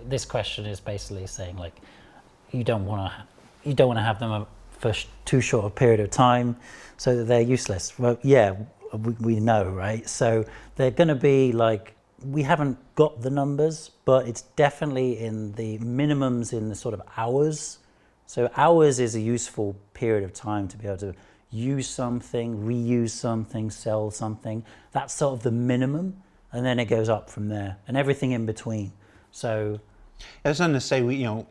this question is basically saying you don't want to have them for too short a period of time, so that they're useless. Well, yeah, we know, right? So they're going to be we haven't got the numbers, but it's definitely in the minimums in the sort of hours. So hours is a useful period of time to be able to use something, reuse something, sell something. That's sort of the minimum, and then it goes up from there, and everything in between. So that's nothing to say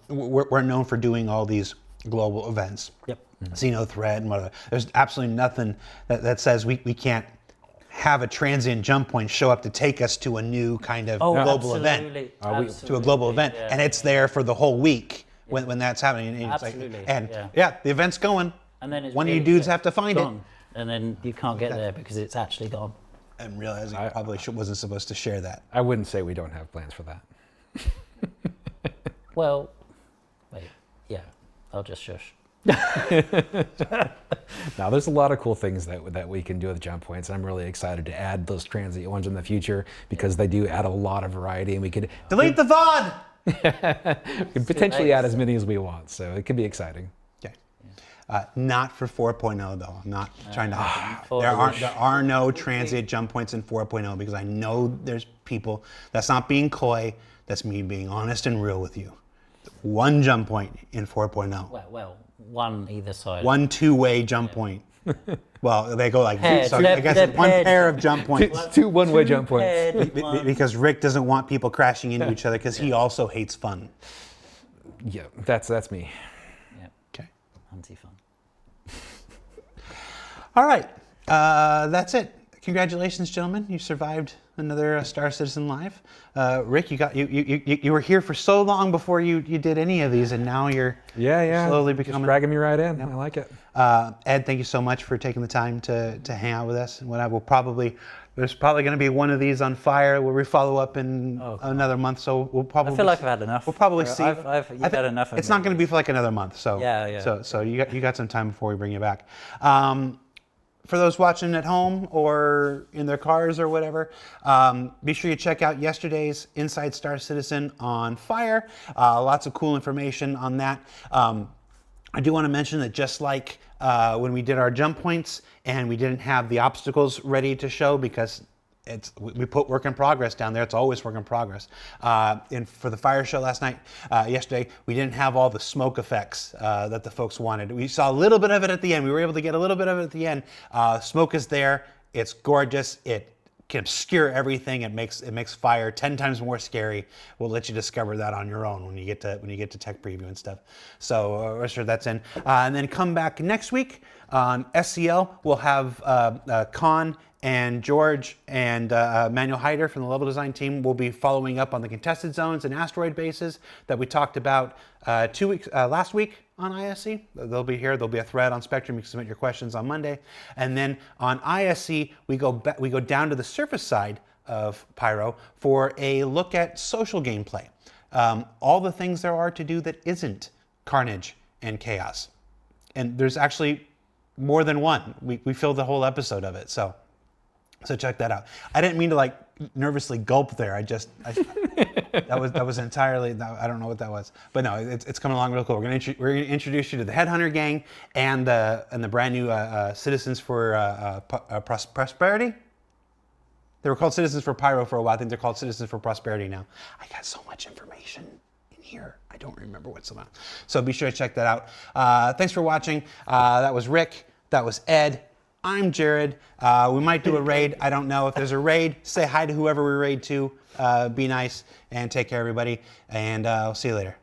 we're known for doing all these global events. Yep. Xeno Thread and whatever. There's absolutely nothing that says we can't have a transient jump point show up to take us to a new kind of global event, to a global event, and it's there for the whole week when that's happening. And absolutely. The event's going, and then one of you dudes have to find it, and then you can't get there because it's actually gone. I'm realizing I probably wasn't supposed to share that. I wouldn't say we don't have plans for that. Well, wait, yeah, I'll just shush. Now, there's a lot of cool things that we can do with jump points, and I'm really excited to add those transient ones in the future because they do add a lot of variety, and we could delete the VOD. We could potentially add as many as we want, so it could be exciting. Okay, not for 4.0 though. I'm not trying to. There are no transient jump points in 4.0 because I know there's people. That's not being coy. That's me being honest and real with you. One jump point in 4.0. Well, one either side. One two-way jump point. Well, they go like Paired. so. I guess it's one pair of jump points. Two one-way jump points. Because Rick doesn't want people crashing into each other because he also hates fun. Yeah, that's me. Yeah. Okay. Anti-fun. All right. That's it. Congratulations, gentlemen. You survived another Star Citizen Live. Rick, you were here for so long before you did any of these, and now you're slowly becoming. Just dragging me right in. Yep. I like it. Ed, thank you so much for taking the time to hang out with us. And what I will there's probably going to be one of these on Fire where we follow up in another month. So we'll probably. I feel like I've had enough. We'll probably see. You've had enough. It's not going to be for like another month. So yeah. So you got some time before we bring you back. For those watching at home or in their cars or whatever, be sure you check out yesterday's Inside Star Citizen on Fire. Lots of cool information on that. I do want to mention that just like when we did our jump points and we didn't have the obstacles ready to show because we put work in progress down there. It's always work in progress. And for the fire show last night, yesterday, we didn't have all the smoke effects that the folks wanted. We saw a little bit of it at the end. We were able to get a little bit of it at the end. Smoke is there. It's gorgeous. It can obscure everything. It makes fire 10 times more scary. We'll let you discover that on your own when you get to tech preview and stuff. So rest assured that's in. And then come back next week on SCL. We'll have Con and George and Manuel Heider from the level design team will be following up on the contested zones and asteroid bases that we talked about last week on ISC. They'll be here. There'll be a thread on Spectrum. You can submit your questions on Monday. And then on ISC, we go down to the surface side of Pyro for a look at social gameplay. All the things there are to do that isn't carnage and chaos. And there's actually more than one. We filled the whole episode of it. So check that out. I didn't mean to like nervously gulp there. That was entirely, I don't know what that was, but no, it's coming along real cool. We're gonna introduce you to the Headhunter gang and the brand new Citizens for Prosperity. They were called Citizens for Pyro for a while. I think they're called Citizens for Prosperity now. I got so much information in here. I don't remember what's about. So be sure to check that out. Thanks for watching. That was Rick. That was Ed. I'm Jared. We might do a raid. I don't know. If there's a raid, say hi to whoever we raid to. Be nice and take care, everybody. And I'll see you later.